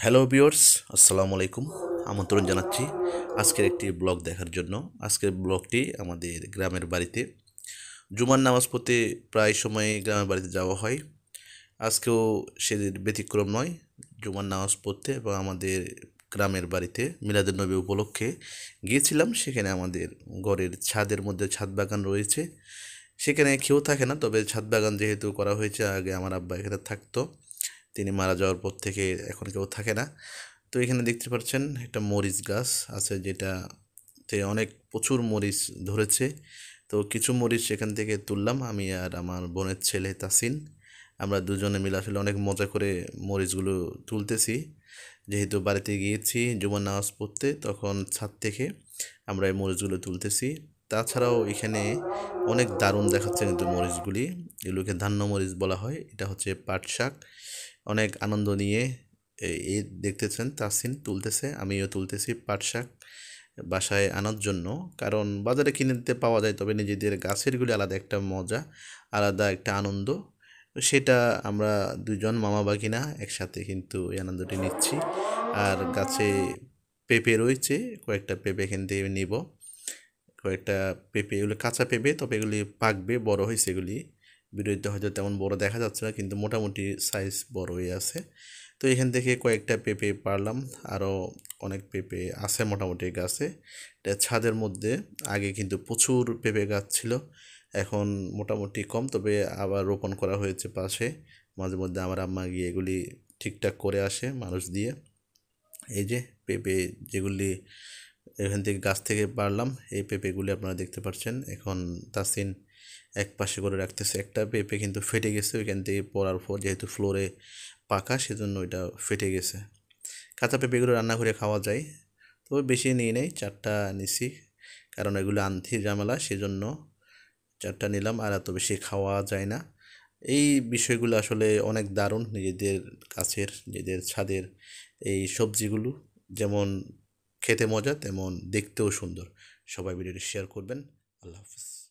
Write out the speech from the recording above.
Hello viewers, আসসালামু আলাইকুম। আমন্ত্রণ জানাচ্ছি আজকের একটি ব্লগ দেখার জন্য। আজকের ব্লগটি আমাদের গ্রামের বাড়িতে জুমার নামাজ পড়তে প্রায় সময় গ্রামের বাড়িতে যাওয়া হয়। আজকেও সে ব্যতিক্রম নয়। জুমার নামাজ পড়তে এবং আমাদের গ্রামের বাড়িতে মিলাদুন্নবী উপলক্ষে গিয়েছিলাম। সেখানে আমাদের ঘরের ছাদের মধ্যে ছাদ বাগান রয়েছে। সেখানে কেউ থাকে না, তবে ছাদ বাগান যেহেতু করা হয়েছে, আগে আমার আব্বা এখানে থাকতো। তিনি মারা যাওয়ার পর থেকে এখন কেউ থাকে না। তো এখানে দেখতে পাচ্ছেন একটা মরিচ গাছ আছে, যেটাতে অনেক প্রচুর মরিচ ধরেছে। তো কিছু মরিচ সেখান থেকে তুললাম আমি আর আমার বোনের ছেলে তাসিন। আমরা দুজনে মিলে আসলে অনেক মজা করে মরিচগুলো তুলতেছি। যেহেতু বাড়িতে গিয়েছি জুমার নামাজ পড়তে, তখন ছাদ থেকে আমরা এই মরিচগুলো তুলতেছি। তাছাড়াও এখানে অনেক দারুণ দেখাচ্ছে কিন্তু মরিচগুলি। এগুলোকে ধান্য মরিচ বলা হয়। এটা হচ্ছে পাট শাক। অনেক আনন্দ নিয়ে এই দেখতেছেন তাসিন তুলতেছে, আমিও তুলতেছি পাট শাক বাসায় আনার জন্য। কারণ বাজারে কিনে দিতে পাওয়া যায়, তবে নিজেদের গাছেরগুলি আলাদা একটা মজা, আলাদা একটা আনন্দ। তো সেটা আমরা দুজন মামা বাগিনা একসাথে কিন্তু এই আনন্দটি নিচ্ছি। আর গাছে পেঁপে রয়েছে, কয়েকটা পেঁপে এখান থেকে নিব। কয়েকটা পেঁপে, এগুলো কাঁচা পেঁপে, তবে এগুলি পাকবে, বড় হয়েছে এগুলি। ভিডিওতে হয়তো তেমন বড় দেখা যাচ্ছে না, কিন্তু মোটামুটি সাইজ বড় হয়ে আছে। তো এখান থেকে কয়েকটা পেঁপে পারলাম। আরও অনেক পেঁপে আছে মোটামুটি গাছে। এটা ছাদের মধ্যে আগে কিন্তু প্রচুর পেঁপে গাছ ছিল, এখন মোটামুটি কম, তবে আবার রোপণ করা হয়েছে পাশে। মাঝে মধ্যে আমার আম্মা গিয়ে এগুলি ঠিকঠাক করে আসে মানুষ দিয়ে। এই যে পেঁপে যেগুলি এখান থেকে গাছ থেকে পারলাম, এই পেঁপেগুলি আপনারা দেখতে পাচ্ছেন। এখন তাসিন এক পাশে করে রাখতেছে। একটা পেঁপে কিন্তু ফেটে গেছে ওইখান থেকে পড়ার পর, যেহেতু ফ্লোরে পাকা সেজন্য ওইটা ফেটে গেছে। কাঁচা পেঁপেগুলো রান্না করে খাওয়া যায়, তবে বেশি নিয়ে নেই, 4টা নিছি। কারণ এগুলো আনতে ঝামেলা, সেজন্য 4টা নিলাম। আর এত বেশি খাওয়া যায় না। এই বিষয়গুলো আসলে অনেক দারুণ, নিজেদের গাছের নিজেদের ছাদের এই সবজিগুলো যেমন খেতে মজা, তেমন দেখতেও সুন্দর। সবাই ভিডিওটি শেয়ার করবেন। আল্লাহ হাফিজ।